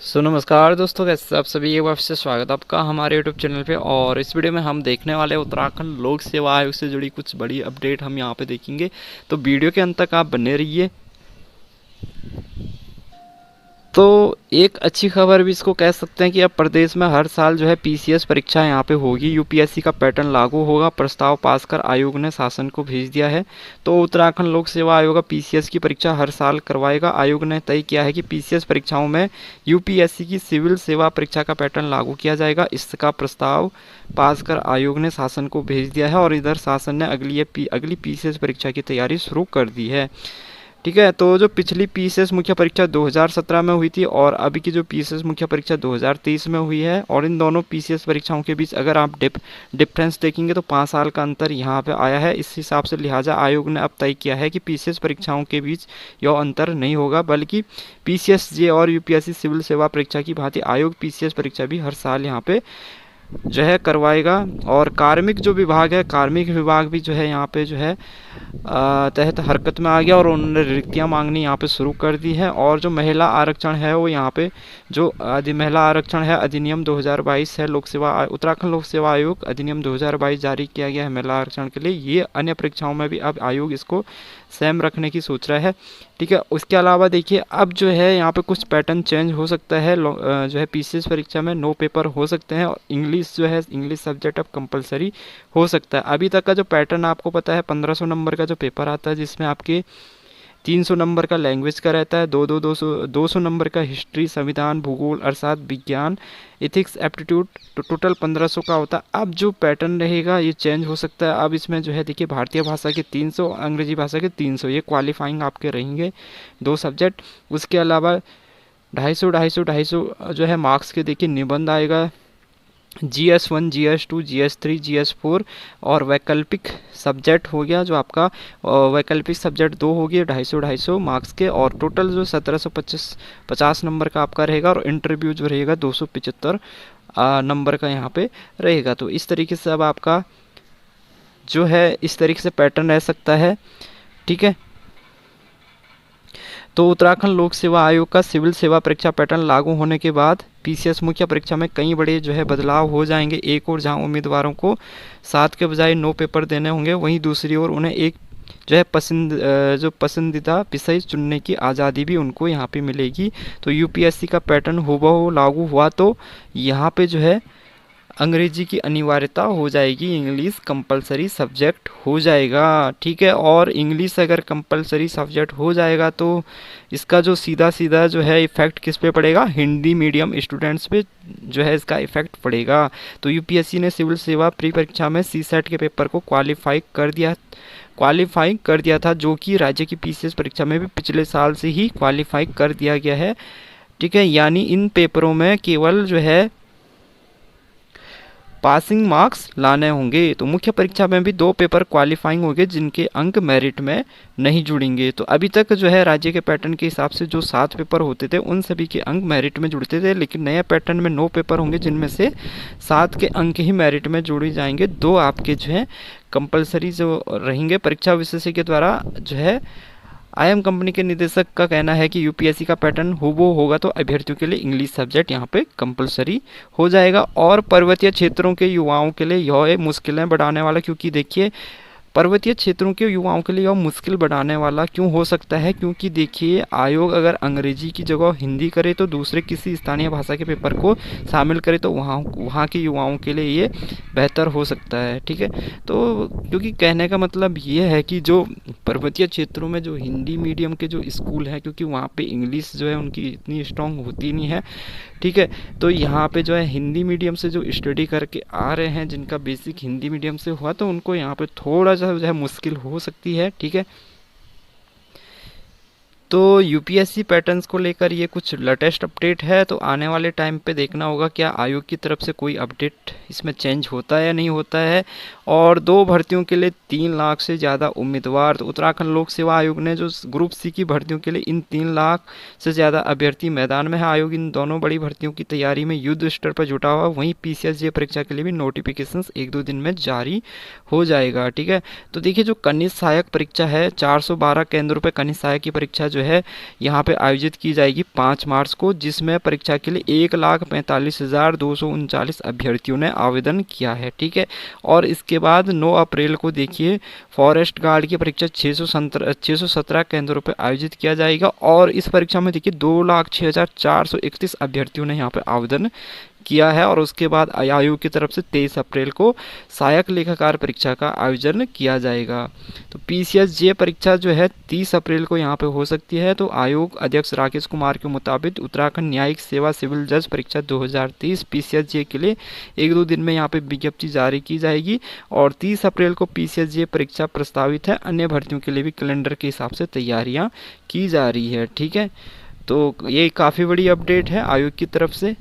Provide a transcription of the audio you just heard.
नमस्कार दोस्तों, कैसे आप सभी। एक बार फिर से स्वागत है आपका हमारे यूट्यूब चैनल पे। और इस वीडियो में हम देखने वाले हैं उत्तराखंड लोक सेवा आयोग से जुड़ी कुछ बड़ी अपडेट हम यहाँ पे देखेंगे। तो वीडियो के अंत तक आप बने रहिए। तो एक अच्छी खबर भी इसको कह सकते हैं कि अब प्रदेश में हर साल जो है पीसीएस परीक्षा यहाँ पे होगी। यूपीएससी का पैटर्न लागू होगा। प्रस्ताव पास कर आयोग ने शासन को भेज दिया है। तो उत्तराखंड लोक सेवा आयोग पीसीएस की परीक्षा हर साल करवाएगा। आयोग ने तय किया है कि पीसीएस परीक्षाओं में यूपीएससी की सिविल सेवा परीक्षा का पैटर्न लागू किया जाएगा। इसका प्रस्ताव पास कर आयोग ने शासन को भेज दिया है और इधर शासन ने अगली पीसीएस परीक्षा की तैयारी शुरू कर दी है। ठीक है। तो जो पिछली पीसीएस मुख्य परीक्षा 2017 में हुई थी और अभी की जो पीसीएस मुख्य परीक्षा 2023 में हुई है, और इन दोनों पीसीएस परीक्षाओं के बीच अगर आप डिफरेंस देखेंगे तो 5 साल का अंतर यहाँ पे आया है। इस हिसाब से लिहाजा आयोग ने अब तय किया है कि पीसीएस परीक्षाओं के बीच यह अंतर नहीं होगा, बल्कि पीसीएस जे और यूपीएससी सिविल सेवा परीक्षा की भांति आयोग पीसीएस परीक्षा भी हर साल यहाँ पे जो है करवाएगा। और कार्मिक जो विभाग है, कार्मिक विभाग भी जो है यहाँ पे जो है तहत हरकत में आ गया और उन्होंने रिक्तियाँ मांगनी यहाँ पे शुरू कर दी है। और जो महिला आरक्षण है वो यहाँ पे जो महिला आरक्षण है अधिनियम 2022 है, उत्तराखंड लोक सेवा आयोग अधिनियम 2022 जारी किया गया है महिला आरक्षण के लिए। ये अन्य परीक्षाओं में भी अब आयोग इसको सेम रखने की सोच रहा है। ठीक है। उसके अलावा देखिए अब जो है यहाँ पे कुछ पैटर्न चेंज हो सकता है। जो है पीसीएस परीक्षा में 9 पेपर हो सकते हैं और इंग्लिश जो है इंग्लिश सब्जेक्ट अब कंपलसरी हो सकता है। अभी तक का जो पैटर्न आपको पता है 1500 नंबर का जो पेपर आता है, जिसमें आपके 300 नंबर का लैंग्वेज का रहता है, 200 नंबर का हिस्ट्री, संविधान, भूगोल, अर्थशास्त्र, विज्ञान, इथिक्स, एप्टीट्यूड, तो टोटल 1500 का होता है। अब जो पैटर्न रहेगा ये चेंज हो सकता है। अब इसमें जो है देखिए भारतीय भाषा के 300, अंग्रेजी भाषा के 300 ये क्वालिफाइंग आपके रहेंगे 2 सब्जेक्ट। उसके अलावा 250 जो है मार्क्स के देखिए निबंध आएगा, GS1, GS2, GS3, GS4 और वैकल्पिक सब्जेक्ट हो गया जो आपका वैकल्पिक सब्जेक्ट 2 हो गए 250 मार्क्स के, और टोटल जो 1750 नंबर का आपका रहेगा। और इंटरव्यू जो रहेगा 275 नंबर का यहाँ पे रहेगा। तो इस तरीके से अब आपका जो है इस तरीके से पैटर्न रह सकता है। ठीक है। तो उत्तराखंड लोक सेवा आयोग का सिविल सेवा परीक्षा पैटर्न लागू होने के बाद पीसीएस मुख्य परीक्षा में कई बड़े जो है बदलाव हो जाएंगे। एक और जहां उम्मीदवारों को 7 के बजाय 9 पेपर देने होंगे, वहीं दूसरी ओर उन्हें एक जो है जो पसंदीदा विषय चुनने की आज़ादी भी उनको यहाँ पे मिलेगी। तो यूपीएससी का पैटर्न हूबहू लागू हुआ तो यहाँ पे जो है अंग्रेजी की अनिवार्यता हो जाएगी, इंग्लिश कंपलसरी सब्जेक्ट हो जाएगा। ठीक है। और इंग्लिश अगर कंपलसरी सब्जेक्ट हो जाएगा तो इसका जो सीधा सीधा जो है इफ़ेक्ट किस पे पड़ेगा, हिंदी मीडियम स्टूडेंट्स पे जो है इसका इफ़ेक्ट पड़ेगा। तो यूपीएससी ने सिविल सेवा प्री परीक्षा में सीसेट के पेपर को क्वालिफाई कर दिया था, जो कि राज्य की पीसीएस परीक्षा में भी पिछले साल से ही क्वालिफाई कर दिया गया है। ठीक है। यानी इन पेपरों में केवल जो है पासिंग मार्क्स लाने होंगे। तो मुख्य परीक्षा में भी 2 पेपर क्वालिफाइंग होंगे जिनके अंक मेरिट में नहीं जुड़ेंगे। तो अभी तक जो है राज्य के पैटर्न के हिसाब से जो 7 पेपर होते थे उन सभी के अंक मेरिट में जुड़ते थे, लेकिन नए पैटर्न में 9 पेपर होंगे जिनमें से 7 के अंक ही मेरिट में जोड़े जाएंगे। 2 आपके जो है कंपलसरी जो रहेंगे। परीक्षा विशेषज्ञ के द्वारा जो है आईएम कंपनी के निदेशक का कहना है कि यूपीएससी का पैटर्न हूबहू होगा तो अभ्यर्थियों के लिए इंग्लिश सब्जेक्ट यहाँ पे कंपलसरी हो जाएगा। और पर्वतीय क्षेत्रों के युवाओं के लिए यह मुश्किलें बढ़ाने वाला, क्योंकि देखिए पर्वतीय क्षेत्रों के युवाओं के लिए यह मुश्किल बढ़ाने वाला क्यों हो सकता है, क्योंकि देखिए आयोग अगर अंग्रेजी की जगह हिंदी करे तो दूसरे किसी स्थानीय भाषा के पेपर को शामिल करे तो वहाँ के युवाओं के लिए ये बेहतर हो सकता है। ठीक है। तो क्योंकि कहने का मतलब ये है कि जो पर्वतीय क्षेत्रों में जो हिंदी मीडियम के जो स्कूल हैं, क्योंकि वहाँ पे इंग्लिश जो है उनकी इतनी स्ट्रांग होती नहीं है। ठीक है। तो यहाँ पे जो है हिंदी मीडियम से जो स्टडी करके आ रहे हैं, जिनका बेसिक हिंदी मीडियम से हुआ, तो उनको यहाँ पे थोड़ा सा जो है मुश्किल हो सकती है। ठीक है। तो यूपीएससी पैटर्न्स को लेकर ये कुछ लेटेस्ट अपडेट है। तो आने वाले टाइम पे देखना होगा क्या आयोग की तरफ से कोई अपडेट इसमें चेंज होता है या नहीं होता है। और 2 भर्तियों के लिए 3 लाख से ज़्यादा उम्मीदवार। तो उत्तराखंड लोक सेवा आयोग ने जो ग्रुप सी की भर्तियों के लिए इन 3 लाख से ज़्यादा अभ्यर्थी मैदान में है। आयोग इन दोनों बड़ी भर्तियों की तैयारी में युद्ध स्तर पर जुटा हुआ। वहीं पीसीएसजे परीक्षा के लिए भी नोटिफिकेशन 1-2 दिन में जारी हो जाएगा। ठीक है, तो देखिए जो कनिष्ठ सहायक परीक्षा है 412 केंद्रों पर कनिष्ठ सहायक की परीक्षा जो है यहाँ पे आयोजित की जाएगी 5 मार्च को, जिसमें परीक्षा के लिए 1,45,239 अभ्यर्थियों ने आवेदन किया है। ठीक है, और इसके बाद 9 अप्रैल को देखिए फॉरेस्ट गार्ड की परीक्षा 617 केंद्रों पर आयोजित किया जाएगा और इस परीक्षा में देखिए 2,06,431 अभ्यर्थियों ने यहाँ पे आवेदन किया है। और उसके बाद आयोग की तरफ से 23 अप्रैल को सहायक लेखाकार परीक्षा का आयोजन किया जाएगा। तो पीसीएसजे परीक्षा जो है 30 अप्रैल को यहाँ पे हो सकती है। तो आयोग अध्यक्ष राकेश कुमार के मुताबिक उत्तराखंड न्यायिक सेवा सिविल जज परीक्षा 2030 पीसीएसजे के लिए 1-2 दिन में यहाँ पे विज्ञप्ति जारी की जाएगी और 30 अप्रैल को पीसीएसजे परीक्षा प्रस्तावित है। अन्य भर्तियों के लिए भी कैलेंडर के हिसाब से तैयारियाँ की जा रही है। ठीक है, तो ये काफ़ी बड़ी अपडेट है आयोग की तरफ से।